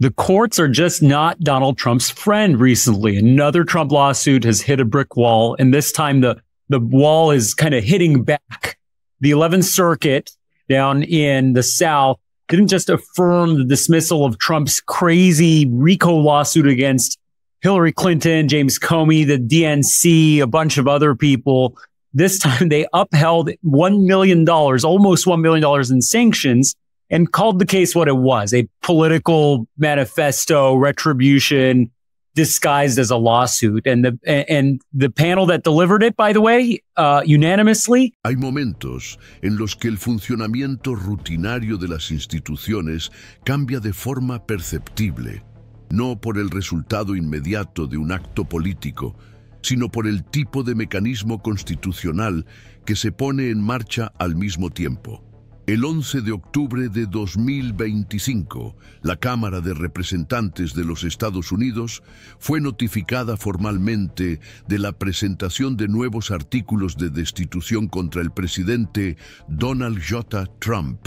The courts are just not Donald Trump's friend recently. Another Trump lawsuit has hit a brick wall, and this time the wall is kind of hitting back. The 11th Circuit down in the South didn't just affirm the dismissal of Trump's crazy RICO lawsuit against Hillary Clinton, James Comey, the DNC, a bunch of other people. This time they upheld $1 million, almost $1 million in sanctions, and called the case what it was, a political manifesto, retribution, disguised as a lawsuit. And the panel that delivered it, by the way, unanimously. Hay momentos en los que el funcionamiento rutinario de las instituciones cambia de forma perceptible, no por el resultado inmediato de un acto político, sino por el tipo de mecanismo constitucional que se pone en marcha al mismo tiempo. El 11 de octubre de 2025, la Cámara de Representantes de los Estados Unidos fue notificada formalmente de la presentación de nuevos artículos de destitución contra el presidente Donald J. Trump.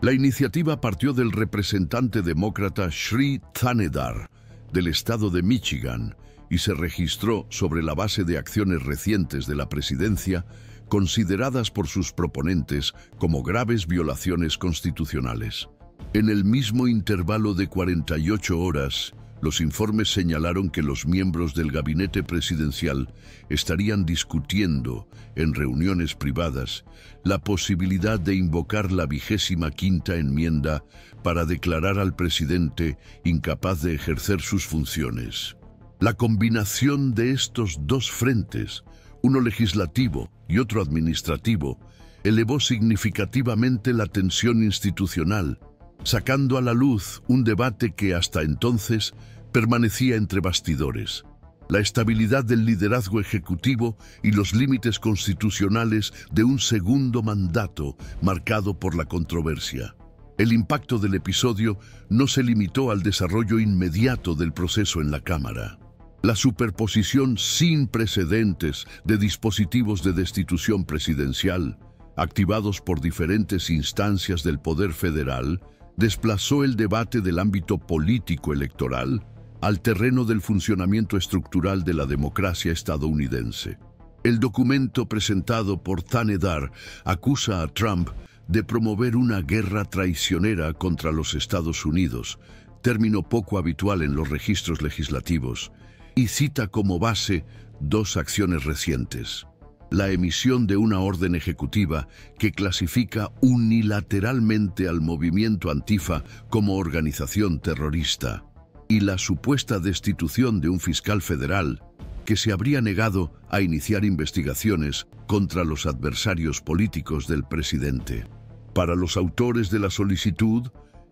La iniciativa partió del representante demócrata Sri Thanedar, del estado de Michigan, y se registró sobre la base de acciones recientes de la presidencia consideradas por sus proponentes como graves violaciones constitucionales. En el mismo intervalo de 48 horas, los informes señalaron que los miembros del gabinete presidencial estarían discutiendo, en reuniones privadas, la posibilidad de invocar la 25ª enmienda para declarar al presidente incapaz de ejercer sus funciones. La combinación de estos dos frentes, uno legislativo y otro administrativo, elevó significativamente la tensión institucional, sacando a la luz un debate que hasta entonces permanecía entre bastidores. La estabilidad del liderazgo ejecutivo y los límites constitucionales de un segundo mandato marcado por la controversia. El impacto del episodio no se limitó al desarrollo inmediato del proceso en la Cámara. La superposición sin precedentes de dispositivos de destitución presidencial, activados por diferentes instancias del poder federal, desplazó el debate del ámbito político electoral al terreno del funcionamiento estructural de la democracia estadounidense. El documento presentado por Thanedar acusa a Trump de promover una guerra traicionera contra los Estados Unidos, término poco habitual en los registros legislativos, y cita como base dos acciones recientes. La emisión de una orden ejecutiva que clasifica unilateralmente al movimiento Antifa como organización terrorista y la supuesta destitución de un fiscal federal que se habría negado a iniciar investigaciones contra los adversarios políticos del presidente. Para los autores de la solicitud,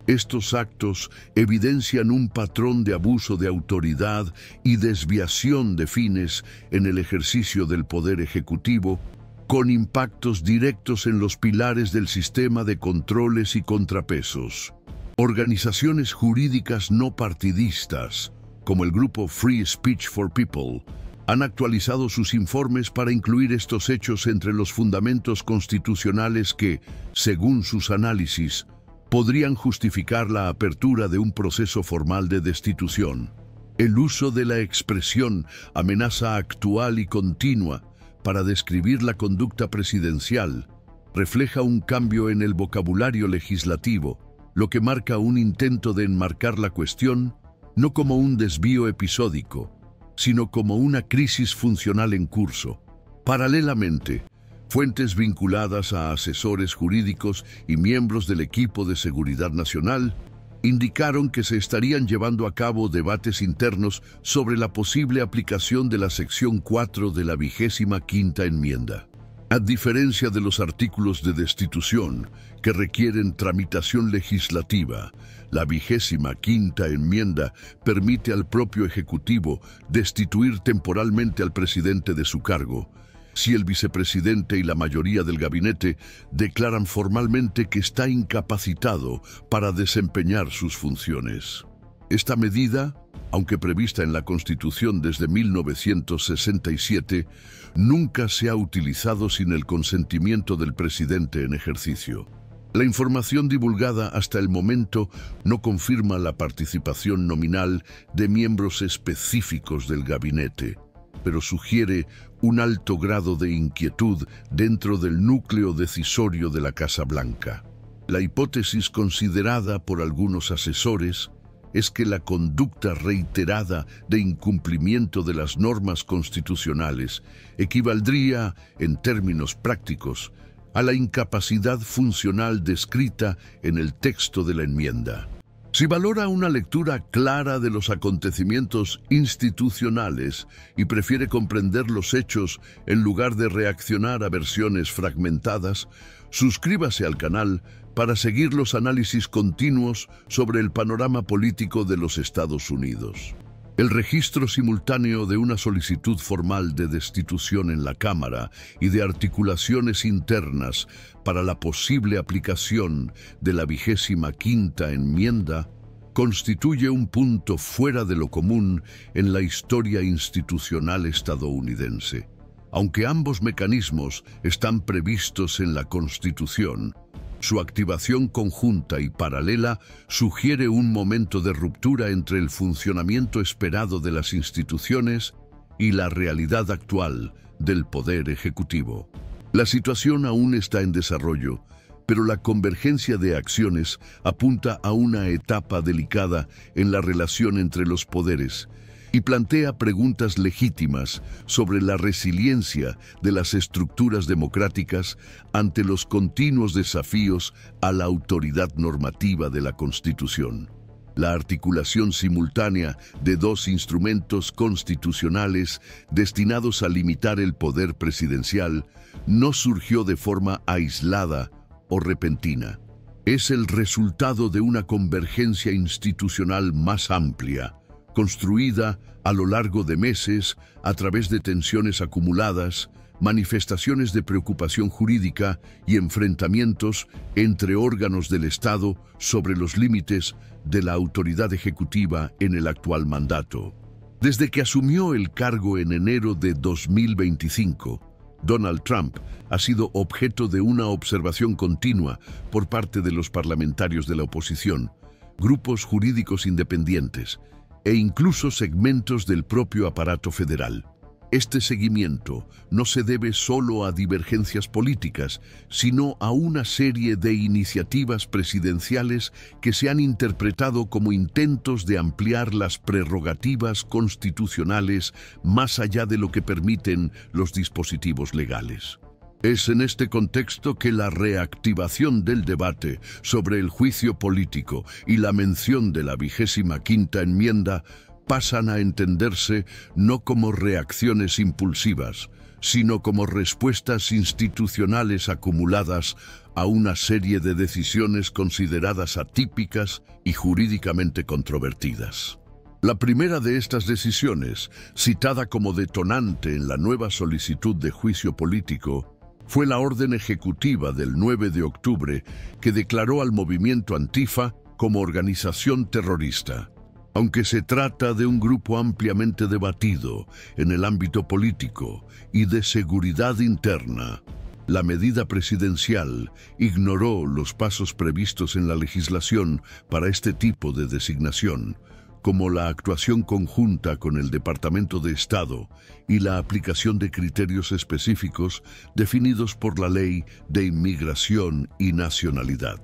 estos actos evidencian un patrón de abuso de autoridad y desviación de fines en el ejercicio del poder ejecutivo, con impactos directos en los pilares del sistema de controles y contrapesos. Organizaciones jurídicas no partidistas, como el grupo Free Speech for People, han actualizado sus informes para incluir estos hechos entre los fundamentos constitucionales que, según sus análisis, podrían justificar la apertura de un proceso formal de destitución. El uso de la expresión amenaza actual y continua para describir la conducta presidencial refleja un cambio en el vocabulario legislativo, lo que marca un intento de enmarcar la cuestión no como un desvío episódico, sino como una crisis funcional en curso. Paralelamente, fuentes vinculadas a asesores jurídicos y miembros del equipo de seguridad nacional indicaron que se estarían llevando a cabo debates internos sobre la posible aplicación de la sección 4 de la 25ª enmienda. A diferencia de los artículos de destitución que requieren tramitación legislativa, la 25ª enmienda permite al propio Ejecutivo destituir temporalmente al presidente de su cargo, si el vicepresidente y la mayoría del gabinete declaran formalmente que está incapacitado para desempeñar sus funciones. Esta medida, aunque prevista en la Constitución desde 1967, nunca se ha utilizado sin el consentimiento del presidente en ejercicio. La información divulgada hasta el momento no confirma la participación nominal de miembros específicos del gabinete, pero sugiere un alto grado de inquietud dentro del núcleo decisorio de la Casa Blanca. La hipótesis considerada por algunos asesores es que la conducta reiterada de incumplimiento de las normas constitucionales equivaldría, en términos prácticos, a la incapacidad funcional descrita en el texto de la enmienda. Si valora una lectura clara de los acontecimientos institucionales y prefiere comprender los hechos en lugar de reaccionar a versiones fragmentadas, suscríbase al canal para seguir los análisis continuos sobre el panorama político de los Estados Unidos. El registro simultáneo de una solicitud formal de destitución en la Cámara y de articulaciones internas para la posible aplicación de la 25ª enmienda constituye un punto fuera de lo común en la historia institucional estadounidense. Aunque ambos mecanismos están previstos en la Constitución, su activación conjunta y paralela sugiere un momento de ruptura entre el funcionamiento esperado de las instituciones y la realidad actual del poder ejecutivo. La situación aún está en desarrollo, pero la convergencia de acciones apunta a una etapa delicada en la relación entre los poderes y plantea preguntas legítimas sobre la resiliencia de las estructuras democráticas ante los continuos desafíos a la autoridad normativa de la Constitución. La articulación simultánea de dos instrumentos constitucionales destinados a limitar el poder presidencial no surgió de forma aislada o repentina. Es el resultado de una convergencia institucional más amplia, construida a lo largo de meses a través de tensiones acumuladas, manifestaciones de preocupación jurídica y enfrentamientos entre órganos del Estado sobre los límites de la autoridad ejecutiva en el actual mandato. Desde que asumió el cargo en enero de 2025, Donald Trump ha sido objeto de una observación continua por parte de los parlamentarios de la oposición, grupos jurídicos independientes e incluso segmentos del propio aparato federal. Este seguimiento no se debe solo a divergencias políticas, sino a una serie de iniciativas presidenciales que se han interpretado como intentos de ampliar las prerrogativas constitucionales más allá de lo que permiten los dispositivos legales. Es en este contexto que la reactivación del debate sobre el juicio político y la mención de la 25ª enmienda pasan a entenderse no como reacciones impulsivas, sino como respuestas institucionales acumuladas a una serie de decisiones consideradas atípicas y jurídicamente controvertidas. La primera de estas decisiones, citada como detonante en la nueva solicitud de juicio político, fue la orden ejecutiva del 9 de octubre que declaró al movimiento Antifa como organización terrorista. Aunque se trata de un grupo ampliamente debatido en el ámbito político y de seguridad interna, la medida presidencial ignoró los pasos previstos en la legislación para este tipo de designación, como la actuación conjunta con el Departamento de Estado y la aplicación de criterios específicos definidos por la Ley de Inmigración y Nacionalidad.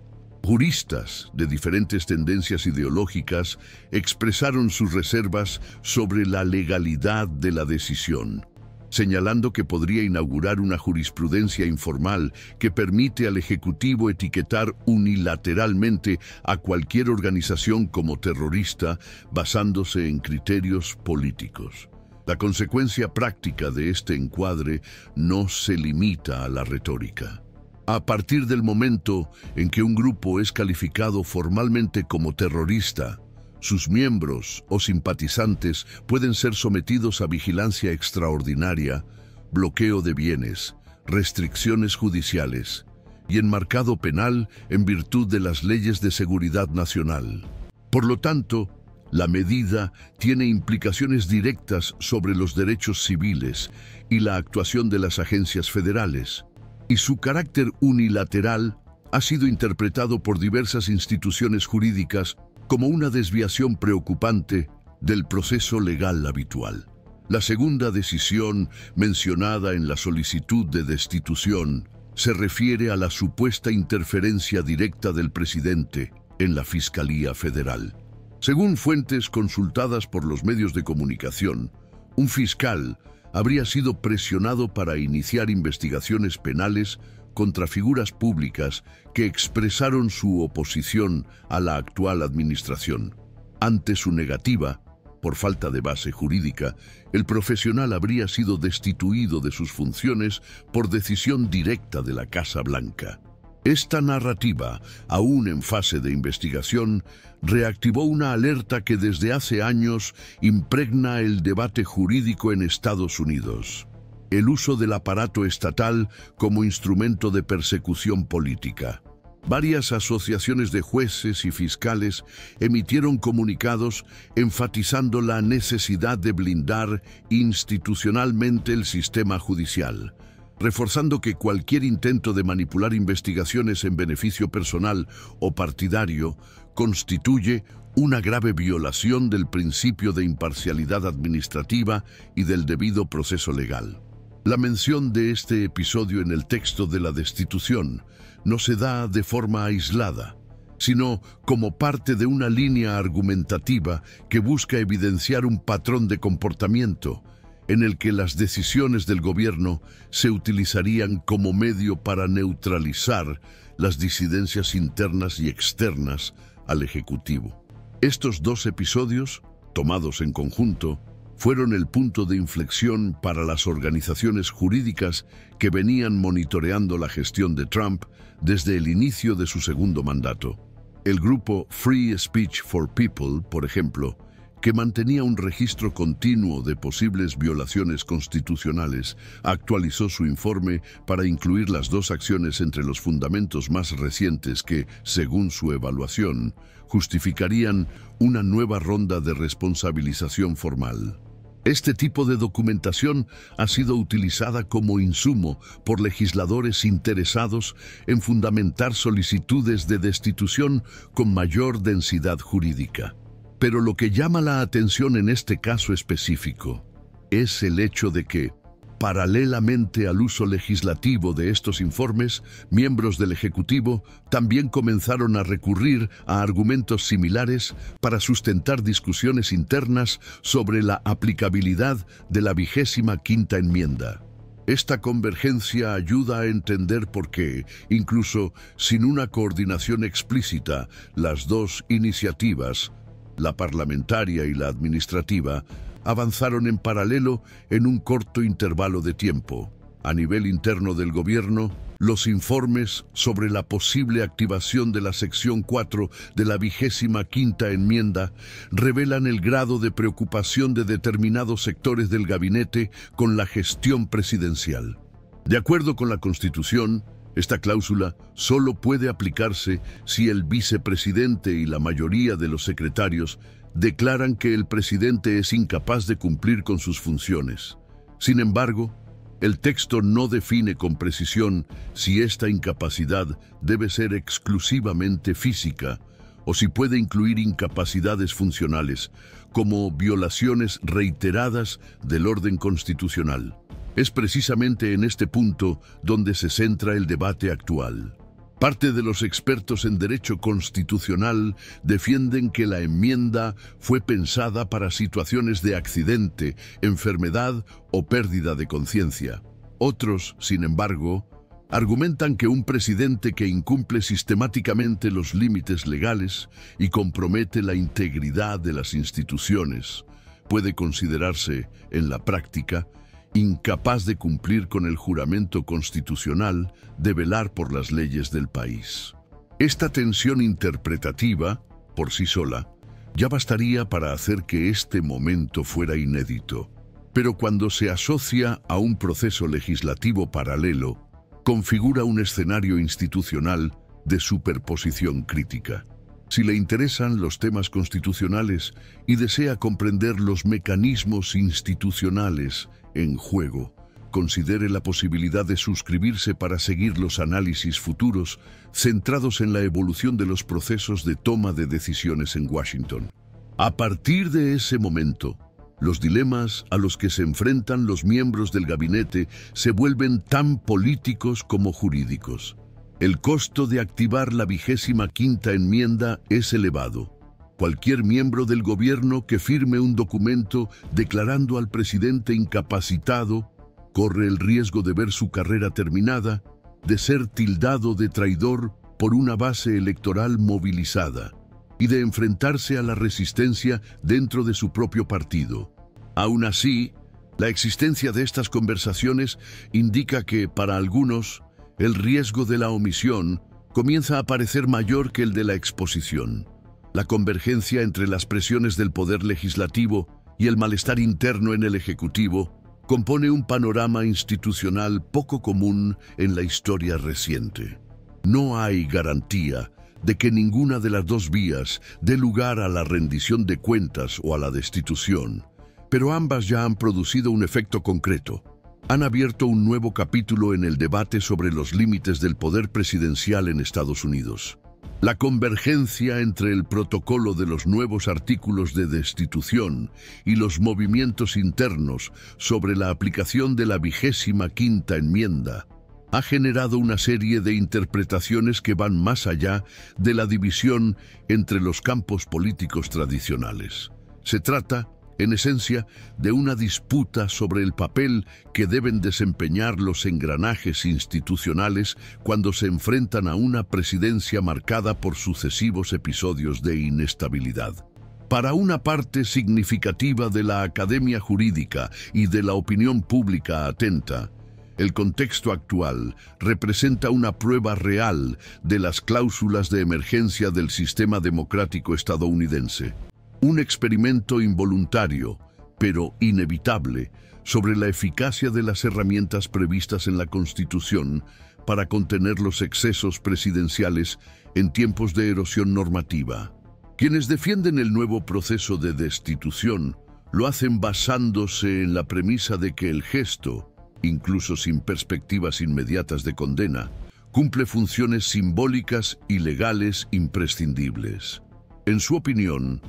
Juristas de diferentes tendencias ideológicas expresaron sus reservas sobre la legalidad de la decisión, señalando que podría inaugurar una jurisprudencia informal que permite al Ejecutivo etiquetar unilateralmente a cualquier organización como terrorista basándose en criterios políticos. La consecuencia práctica de este encuadre no se limita a la retórica. A partir del momento en que un grupo es calificado formalmente como terrorista, sus miembros o simpatizantes pueden ser sometidos a vigilancia extraordinaria, bloqueo de bienes, restricciones judiciales y enmarcado penal en virtud de las leyes de seguridad nacional. Por lo tanto, la medida tiene implicaciones directas sobre los derechos civiles y la actuación de las agencias federales, y su carácter unilateral ha sido interpretado por diversas instituciones jurídicas como una desviación preocupante del proceso legal habitual. La segunda decisión mencionada en la solicitud de destitución se refiere a la supuesta interferencia directa del presidente en la Fiscalía Federal. Según fuentes consultadas por los medios de comunicación, un fiscal habría sido presionado para iniciar investigaciones penales contra figuras públicas que expresaron su oposición a la actual administración. Ante su negativa, por falta de base jurídica, el profesional habría sido destituido de sus funciones por decisión directa de la Casa Blanca. Esta narrativa, aún en fase de investigación, reactivó una alerta que desde hace años impregna el debate jurídico en Estados Unidos: el uso del aparato estatal como instrumento de persecución política. Varias asociaciones de jueces y fiscales emitieron comunicados enfatizando la necesidad de blindar institucionalmente el sistema judicial, reforzando que cualquier intento de manipular investigaciones en beneficio personal o partidario constituye una grave violación del principio de imparcialidad administrativa y del debido proceso legal. La mención de este episodio en el texto de la destitución no se da de forma aislada, sino como parte de una línea argumentativa que busca evidenciar un patrón de comportamiento en el que las decisiones del gobierno se utilizarían como medio para neutralizar las disidencias internas y externas al Ejecutivo. Estos dos episodios, tomados en conjunto, fueron el punto de inflexión para las organizaciones jurídicas que venían monitoreando la gestión de Trump desde el inicio de su segundo mandato. El grupo Free Speech for People, por ejemplo, que mantenía un registro continuo de posibles violaciones constitucionales, actualizó su informe para incluir las dos acciones entre los fundamentos más recientes que, según su evaluación, justificarían una nueva ronda de responsabilización formal. Este tipo de documentación ha sido utilizada como insumo por legisladores interesados en fundamentar solicitudes de destitución con mayor densidad jurídica. Pero lo que llama la atención en este caso específico es el hecho de que, paralelamente al uso legislativo de estos informes, miembros del Ejecutivo también comenzaron a recurrir a argumentos similares para sustentar discusiones internas sobre la aplicabilidad de la 25ª enmienda. Esta convergencia ayuda a entender por qué, incluso sin una coordinación explícita, las dos iniciativas, la parlamentaria y la administrativa, avanzaron en paralelo en un corto intervalo de tiempo. A nivel interno del gobierno, los informes sobre la posible activación de la sección 4 de la 25ª enmienda revelan el grado de preocupación de determinados sectores del gabinete con la gestión presidencial. De acuerdo con la Constitución, esta cláusula solo puede aplicarse si el vicepresidente y la mayoría de los secretarios declaran que el presidente es incapaz de cumplir con sus funciones. Sin embargo, el texto no define con precisión si esta incapacidad debe ser exclusivamente física o si puede incluir incapacidades funcionales, como violaciones reiteradas del orden constitucional. Es precisamente en este punto donde se centra el debate actual. Parte de los expertos en derecho constitucional defienden que la enmienda fue pensada para situaciones de accidente, enfermedad o pérdida de conciencia. Otros, sin embargo, argumentan que un presidente que incumple sistemáticamente los límites legales y compromete la integridad de las instituciones puede considerarse, en la práctica, incapaz de cumplir con el juramento constitucional de velar por las leyes del país. Esta tensión interpretativa, por sí sola, ya bastaría para hacer que este momento fuera inédito. Pero cuando se asocia a un proceso legislativo paralelo, configura un escenario institucional de superposición crítica. Si le interesan los temas constitucionales y desea comprender los mecanismos institucionales en juego, considere la posibilidad de suscribirse para seguir los análisis futuros centrados en la evolución de los procesos de toma de decisiones en Washington. A partir de ese momento, los dilemas a los que se enfrentan los miembros del gabinete se vuelven tan políticos como jurídicos. El costo de activar la 25ª enmienda es elevado. Cualquier miembro del gobierno que firme un documento declarando al presidente incapacitado corre el riesgo de ver su carrera terminada, de ser tildado de traidor por una base electoral movilizada y de enfrentarse a la resistencia dentro de su propio partido. Aún así, la existencia de estas conversaciones indica que, para algunos, el riesgo de la omisión comienza a parecer mayor que el de la exposición. La convergencia entre las presiones del poder legislativo y el malestar interno en el Ejecutivo compone un panorama institucional poco común en la historia reciente. No hay garantía de que ninguna de las dos vías dé lugar a la rendición de cuentas o a la destitución, pero ambas ya han producido un efecto concreto. Han abierto un nuevo capítulo en el debate sobre los límites del poder presidencial en Estados Unidos. La convergencia entre el protocolo de los nuevos artículos de destitución y los movimientos internos sobre la aplicación de la 25ª enmienda ha generado una serie de interpretaciones que van más allá de la división entre los campos políticos tradicionales. Se trata, en esencia, de una disputa sobre el papel que deben desempeñar los engranajes institucionales cuando se enfrentan a una presidencia marcada por sucesivos episodios de inestabilidad. Para una parte significativa de la academia jurídica y de la opinión pública atenta, el contexto actual representa una prueba real de las cláusulas de emergencia del sistema democrático estadounidense. Un experimento involuntario, pero inevitable, sobre la eficacia de las herramientas previstas en la Constitución para contener los excesos presidenciales en tiempos de erosión normativa. Quienes defienden el nuevo proceso de destitución lo hacen basándose en la premisa de que el gesto, incluso sin perspectivas inmediatas de condena, cumple funciones simbólicas y legales imprescindibles. En su opinión,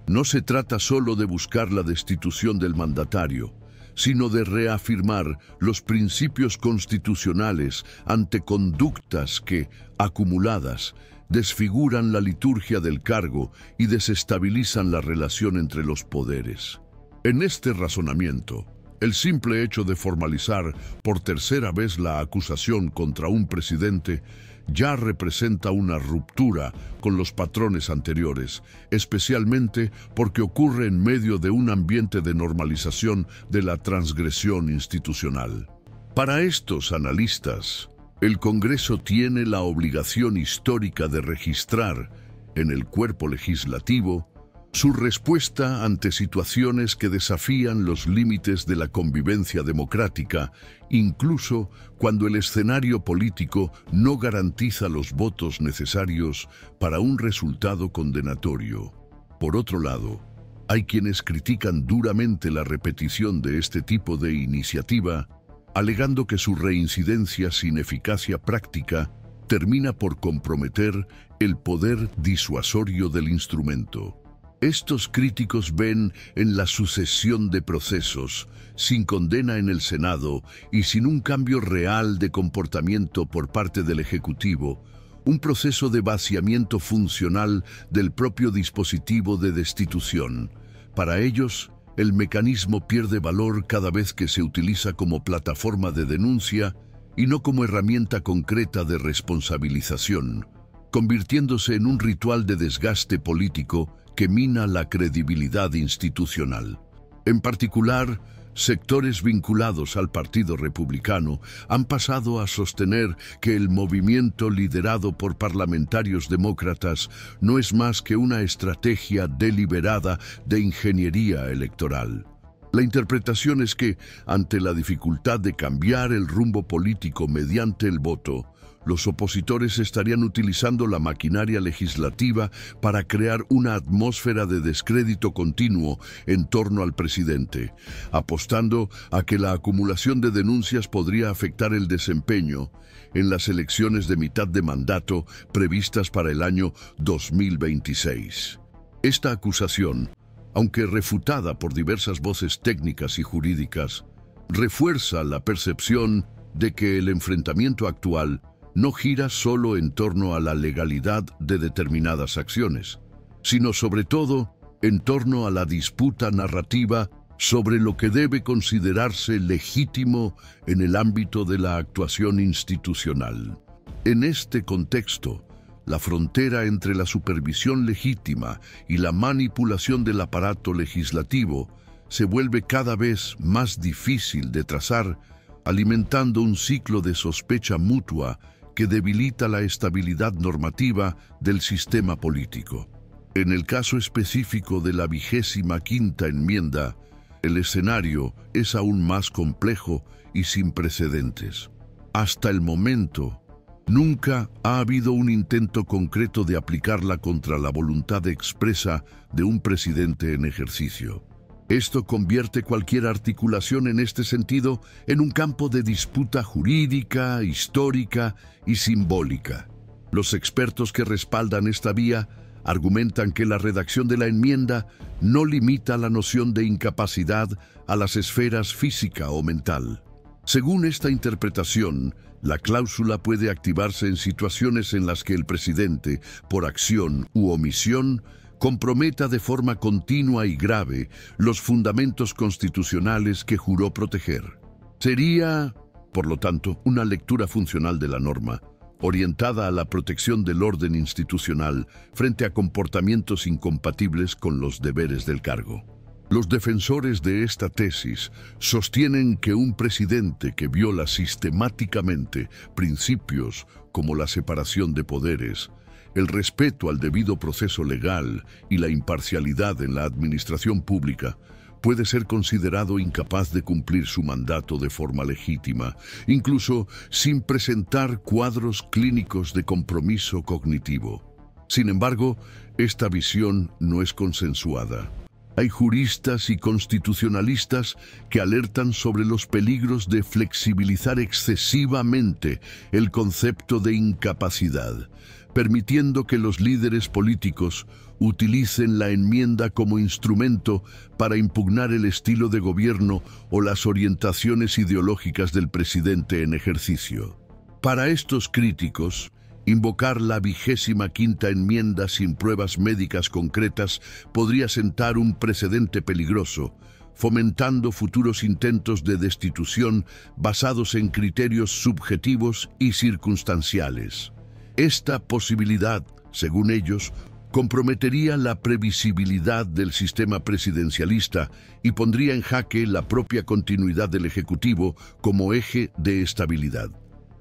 no se trata solo de buscar la destitución del mandatario, sino de reafirmar los principios constitucionales ante conductas que, acumuladas, desfiguran la liturgia del cargo y desestabilizan la relación entre los poderes. En este razonamiento, el simple hecho de formalizar por tercera vez la acusación contra un presidente ya representa una ruptura con los patrones anteriores, especialmente porque ocurre en medio de un ambiente de normalización de la transgresión institucional. Para estos analistas, el Congreso tiene la obligación histórica de registrar, en el cuerpo legislativo, su respuesta ante situaciones que desafían los límites de la convivencia democrática, incluso cuando el escenario político no garantiza los votos necesarios para un resultado condenatorio. Por otro lado, hay quienes critican duramente la repetición de este tipo de iniciativa, alegando que su reincidencia sin eficacia práctica termina por comprometer el poder disuasorio del instrumento. Estos críticos ven en la sucesión de procesos, sin condena en el Senado y sin un cambio real de comportamiento por parte del Ejecutivo, un proceso de vaciamiento funcional del propio dispositivo de destitución. Para ellos, el mecanismo pierde valor cada vez que se utiliza como plataforma de denuncia y no como herramienta concreta de responsabilización, convirtiéndose en un ritual de desgaste político que mina la credibilidad institucional. En particular, sectores vinculados al Partido Republicano han pasado a sostener que el movimiento liderado por parlamentarios demócratas no es más que una estrategia deliberada de ingeniería electoral. La interpretación es que, ante la dificultad de cambiar el rumbo político mediante el voto, los opositores estarían utilizando la maquinaria legislativa para crear una atmósfera de descrédito continuo en torno al presidente, apostando a que la acumulación de denuncias podría afectar el desempeño en las elecciones de mitad de mandato previstas para el año 2026. Esta acusación, aunque refutada por diversas voces técnicas y jurídicas, refuerza la percepción de que el enfrentamiento actual no gira solo en torno a la legalidad de determinadas acciones, sino sobre todo en torno a la disputa narrativa sobre lo que debe considerarse legítimo en el ámbito de la actuación institucional. En este contexto, la frontera entre la supervisión legítima y la manipulación del aparato legislativo se vuelve cada vez más difícil de trazar, alimentando un ciclo de sospecha mutua que debilita la estabilidad normativa del sistema político. En el caso específico de la 25ª enmienda, el escenario es aún más complejo y sin precedentes. Hasta el momento, nunca ha habido un intento concreto de aplicarla contra la voluntad expresa de un presidente en ejercicio. Esto convierte cualquier articulación en este sentido en un campo de disputa jurídica, histórica y simbólica. Los expertos que respaldan esta vía argumentan que la redacción de la enmienda no limita la noción de incapacidad a las esferas física o mental. Según esta interpretación, la cláusula puede activarse en situaciones en las que el presidente, por acción u omisión, comprometa de forma continua y grave los fundamentos constitucionales que juró proteger. Sería, por lo tanto, una lectura funcional de la norma, orientada a la protección del orden institucional frente a comportamientos incompatibles con los deberes del cargo. Los defensores de esta tesis sostienen que un presidente que viola sistemáticamente principios como la separación de poderes, el respeto al debido proceso legal y la imparcialidad en la administración pública puede ser considerado incapaz de cumplir su mandato de forma legítima, incluso sin presentar cuadros clínicos de compromiso cognitivo. Sin embargo, esta visión no es consensuada. Hay juristas y constitucionalistas que alertan sobre los peligros de flexibilizar excesivamente el concepto de incapacidad, permitiendo que los líderes políticos utilicen la enmienda como instrumento para impugnar el estilo de gobierno o las orientaciones ideológicas del presidente en ejercicio. Para estos críticos, invocar la 25ª enmienda sin pruebas médicas concretas podría sentar un precedente peligroso, fomentando futuros intentos de destitución basados en criterios subjetivos y circunstanciales. Esta posibilidad, según ellos, comprometería la previsibilidad del sistema presidencialista y pondría en jaque la propia continuidad del Ejecutivo como eje de estabilidad.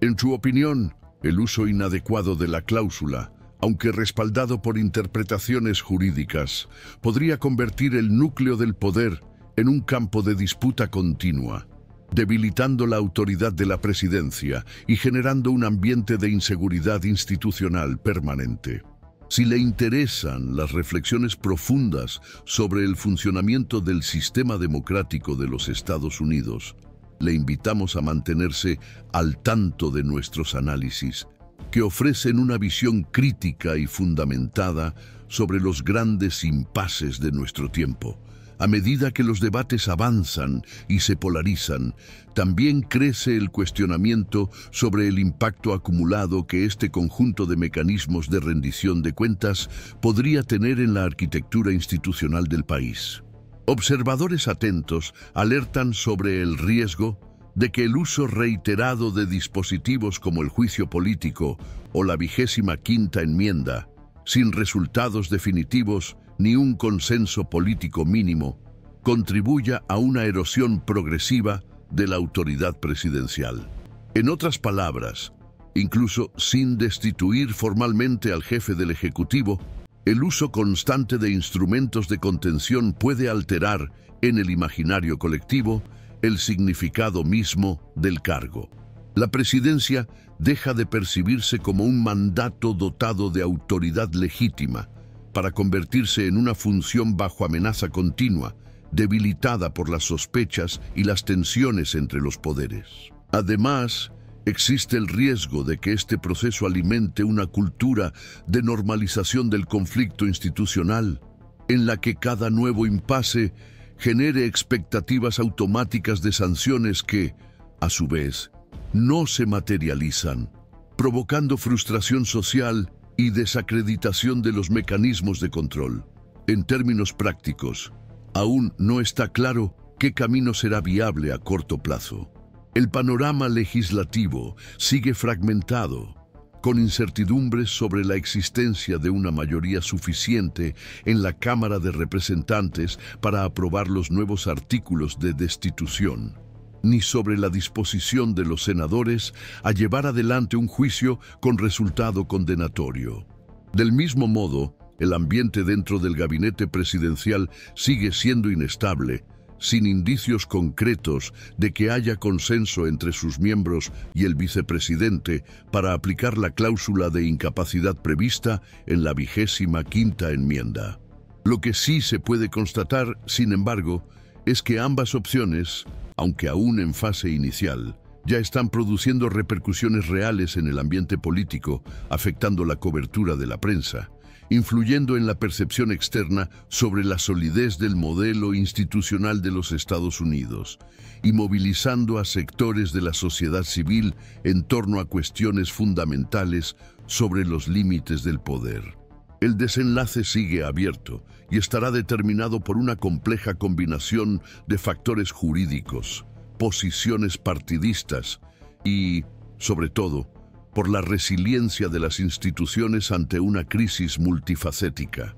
En su opinión, el uso inadecuado de la cláusula, aunque respaldado por interpretaciones jurídicas, podría convertir el núcleo del poder en un campo de disputa continua, debilitando la autoridad de la presidencia y generando un ambiente de inseguridad institucional permanente. Si le interesan las reflexiones profundas sobre el funcionamiento del sistema democrático de los Estados Unidos, le invitamos a mantenerse al tanto de nuestros análisis, que ofrecen una visión crítica y fundamentada sobre los grandes impases de nuestro tiempo. A medida que los debates avanzan y se polarizan, también crece el cuestionamiento sobre el impacto acumulado que este conjunto de mecanismos de rendición de cuentas podría tener en la arquitectura institucional del país. Observadores atentos alertan sobre el riesgo de que el uso reiterado de dispositivos como el juicio político o la 25ª enmienda, sin resultados definitivos ni un consenso político mínimo, contribuya a una erosión progresiva de la autoridad presidencial. En otras palabras, incluso sin destituir formalmente al jefe del Ejecutivo, el uso constante de instrumentos de contención puede alterar, en el imaginario colectivo, el significado mismo del cargo. La presidencia deja de percibirse como un mandato dotado de autoridad legítima para convertirse en una función bajo amenaza continua, debilitada por las sospechas y las tensiones entre los poderes. Además, existe el riesgo de que este proceso alimente una cultura de normalización del conflicto institucional, en la que cada nuevo impasse genere expectativas automáticas de sanciones que, a su vez, no se materializan, provocando frustración social y desacreditación de los mecanismos de control. En términos prácticos, aún no está claro qué camino será viable a corto plazo. El panorama legislativo sigue fragmentado, con incertidumbres sobre la existencia de una mayoría suficiente en la Cámara de Representantes para aprobar los nuevos artículos de destitución, ni sobre la disposición de los senadores a llevar adelante un juicio con resultado condenatorio. Del mismo modo, el ambiente dentro del gabinete presidencial sigue siendo inestable, sin indicios concretos de que haya consenso entre sus miembros y el vicepresidente para aplicar la cláusula de incapacidad prevista en la 25ª enmienda. Lo que sí se puede constatar, sin embargo, es que ambas opciones, aunque aún en fase inicial, ya están produciendo repercusiones reales en el ambiente político, afectando la cobertura de la prensa, influyendo en la percepción externa sobre la solidez del modelo institucional de los Estados Unidos y movilizando a sectores de la sociedad civil en torno a cuestiones fundamentales sobre los límites del poder. El desenlace sigue abierto y estará determinado por una compleja combinación de factores jurídicos, posiciones partidistas y, sobre todo, por la resiliencia de las instituciones ante una crisis multifacética.